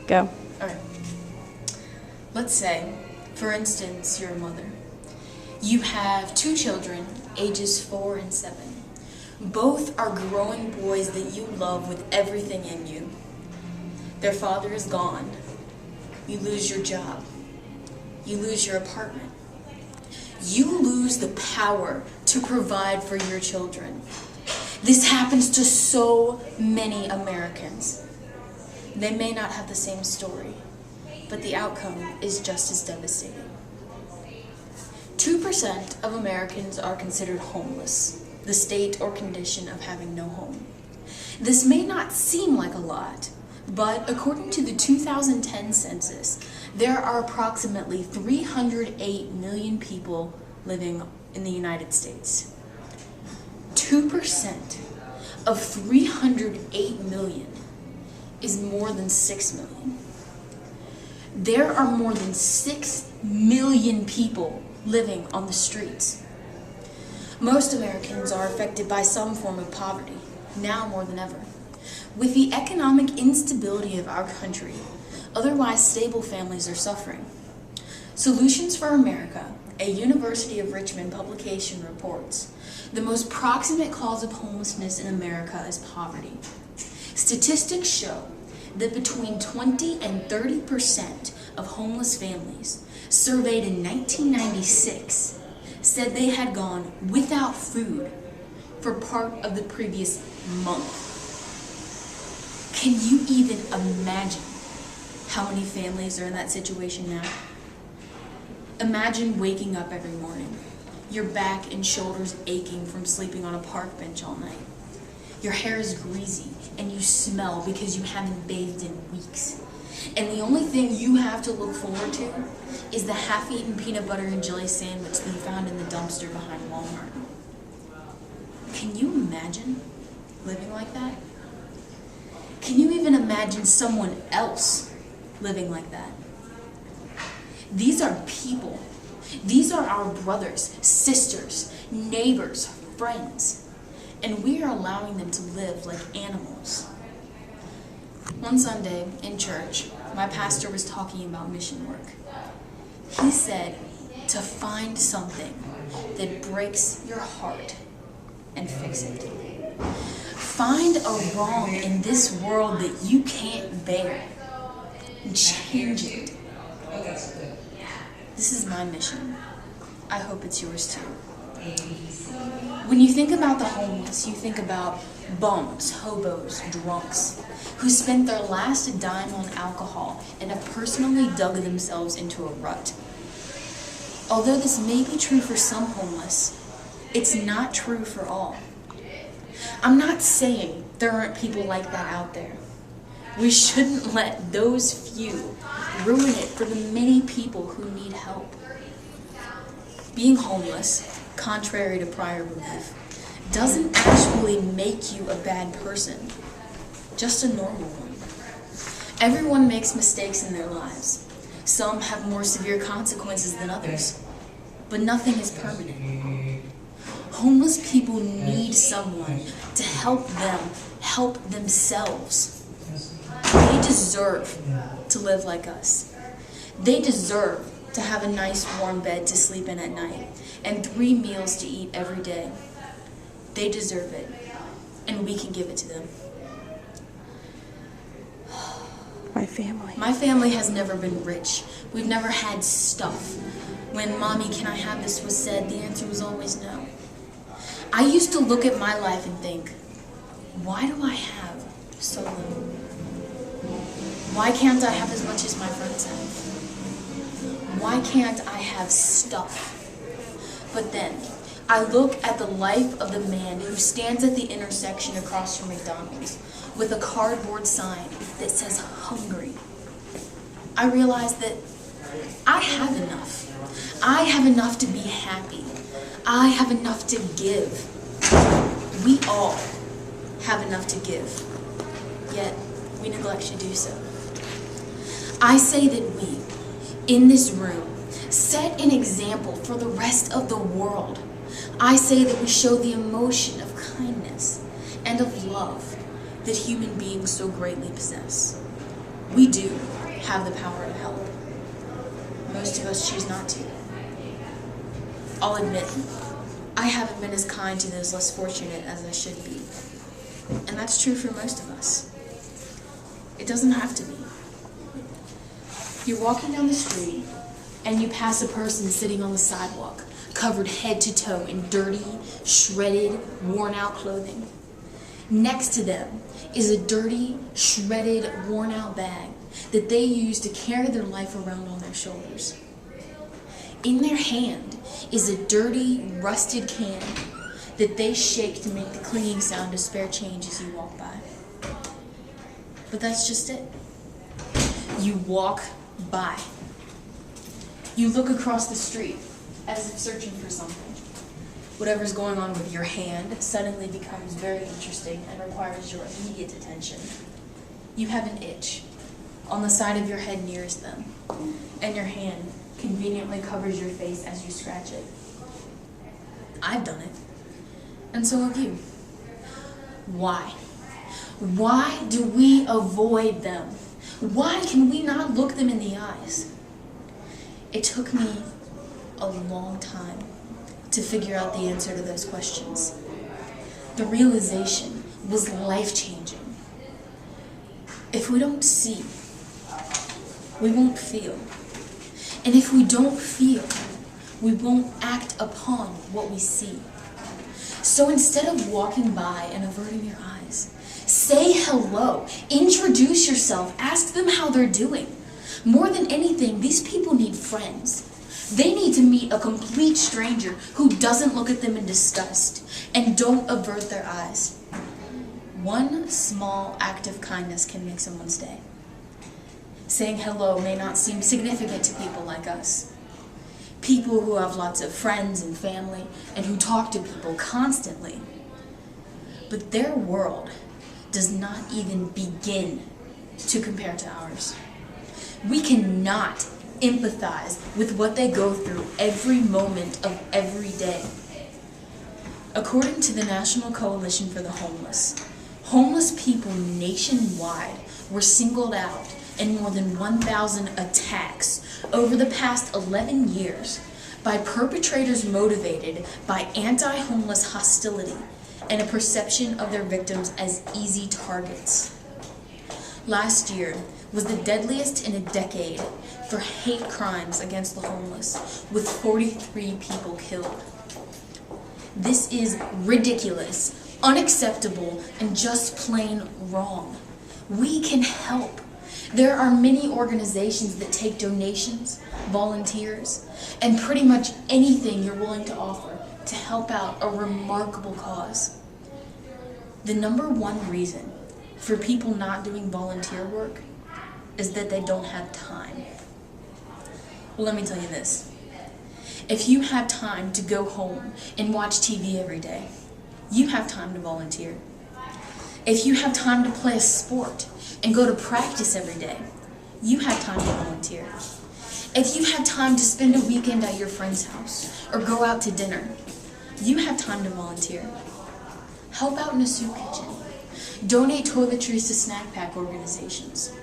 Go. All right. Let's say, for instance, you're a mother. You have 2 children, ages 4 and 7. Both are growing boys that you love with everything in you. Their father is gone. You lose your job. You lose your apartment. You lose the power to provide for your children. This happens to so many Americans. They may not have the same story, but the outcome is just as devastating. 2% of Americans are considered homeless, the state or condition of having no home. This may not seem like a lot, but according to the 2010 census, there are approximately 308 million people living in the United States. 2% of 308 million is more than 6 million. There are more than 6 million people living on the streets. Most Americans are affected by some form of poverty, now more than ever. With the economic instability of our country, otherwise stable families are suffering. Solutions for America, a University of Richmond publication, reports the most proximate cause of homelessness in America is poverty. Statistics show that between 20 and 30% of homeless families surveyed in 1996 said they had gone without food for part of the previous month. Can you even imagine how many families are in that situation now? Imagine waking up every morning, your back and shoulders aching from sleeping on a park bench all night. Your hair is greasy and you smell because you haven't bathed in weeks. And the only thing you have to look forward to is the half-eaten peanut butter and jelly sandwich that you found in the dumpster behind Walmart. Can you imagine living like that? Can you even imagine someone else living like that? These are people. These are our brothers, sisters, neighbors, friends. And we are allowing them to live like animals. One Sunday in church, my pastor was talking about mission work. He said to find something that breaks your heart and fix it. Find a wrong in this world that you can't bear and change it. This is my mission. I hope it's yours too. When you think about the homeless, you think about bums, hobos, drunks, who spent their last dime on alcohol and have personally dug themselves into a rut. Although this may be true for some homeless, it's not true for all. I'm not saying there aren't people like that out there. We shouldn't let those few ruin it for the many people who need help. Being homeless, contrary to prior belief, doesn't actually make you a bad person, just a normal one. Everyone makes mistakes in their lives. Some have more severe consequences than others, but nothing is permanent. Homeless people need someone to help them help themselves. They deserve to live like us. They deserve to have a nice warm bed to sleep in at night and 3 meals to eat every day. They deserve it, and we can give it to them. My family has never been rich. We've never had stuff. When "Mommy, can I have this?" was said, the answer was always no. I used to look at my life and think, why do I have so little? Why can't I have as much as my friends have? Why can't I have stuff? But then, I look at the life of the man who stands at the intersection across from McDonald's with a cardboard sign that says "hungry." I realize that I have enough. I have enough to be happy. I have enough to give. We all have enough to give, yet we neglect to do so. I say that we, in this room, set an example for the rest of the world. I say that we show the emotion of kindness and of love that human beings so greatly possess. We do. have the power to help. Most of us choose not to. I'll admit, I haven't been as kind to those less fortunate as I should be. And that's true for most of us. It doesn't have to be. You're walking down the street and you pass a person sitting on the sidewalk, covered head to toe in dirty, shredded, worn out clothing. Next to them is a dirty, shredded, worn out bag that they use to carry their life around on their shoulders. In their hand is a dirty, rusted can that they shake to make the clinging sound of spare change as you walk by. But that's just it. You walk by. You look across the street as if searching for something. Whatever's going on with your hand suddenly becomes very interesting and requires your immediate attention. You have an itch on the side of your head nearest them, and your hand conveniently covers your face as you scratch it. I've done it, and so have you. Why? Why do we avoid them? Why can we not look them in the eyes? It took me a long time to figure out the answer to those questions. The realization was life-changing. If we don't see, we won't feel. And if we don't feel, we won't act upon what we see. So instead of walking by and averting your eyes, say hello, introduce yourself, ask them how they're doing. More than anything, these people need friends. They need to meet a complete stranger who doesn't look at them in disgust and don't avert their eyes. One small act of kindness can make someone's day. Saying hello may not seem significant to people like us. People who have lots of friends and family and who talk to people constantly. But their world does not even begin to compare to ours. We cannot empathize with what they go through every moment of every day. According to the National Coalition for the Homeless, homeless people nationwide were singled out in more than 1,000 attacks over the past 11 years by perpetrators motivated by anti-homeless hostility and a perception of their victims as easy targets. Last year was the deadliest in a decade for hate crimes against the homeless, with 43 people killed. This is ridiculous, unacceptable, and just plain wrong. We can help. There are many organizations that take donations, volunteers, and pretty much anything you're willing to offer to help out a remarkable cause. The number one reason for people not doing volunteer work is that they don't have time. Well, let me tell you this. If you have time to go home and watch TV every day, you have time to volunteer. If you have time to play a sport and go to practice every day, you have time to volunteer. If you have time to spend a weekend at your friend's house or go out to dinner, you have time to volunteer. Help out in a soup kitchen. Donate toiletries to snack pack organizations.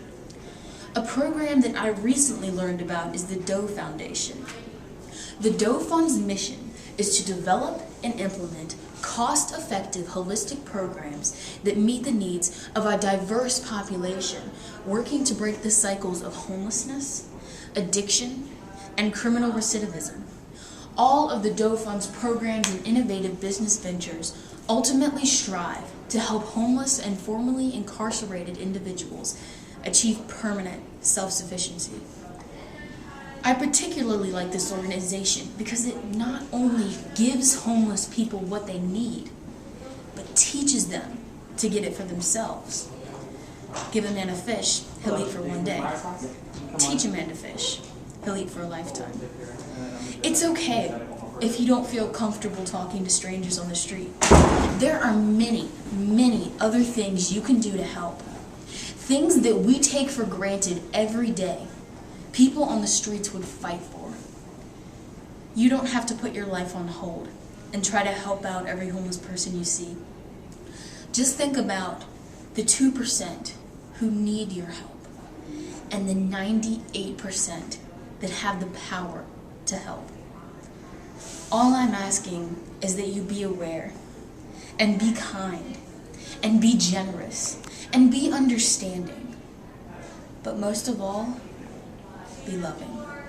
A program that I recently learned about is the Doe Foundation. The Doe Fund's mission is to develop and implement cost-effective holistic programs that meet the needs of a diverse population working to break the cycles of homelessness, addiction, and criminal recidivism. All of the Doe Fund's programs and innovative business ventures ultimately strive to help homeless and formerly incarcerated individuals achieve permanent self-sufficiency. I particularly like this organization because it not only gives homeless people what they need, but teaches them to get it for themselves. Give a man a fish, he'll eat for one day. Teach a man to fish, he'll eat for a lifetime. It's okay if you don't feel comfortable talking to strangers on the street. There are many, many other things you can do to help. Things that we take for granted every day, people on the streets would fight for. You don't have to put your life on hold and try to help out every homeless person you see. Just think about the 2% who need your help. and the 98% that have the power to help. All I'm asking is that you be aware and be kind and be generous and be understanding. But most of all, be loving.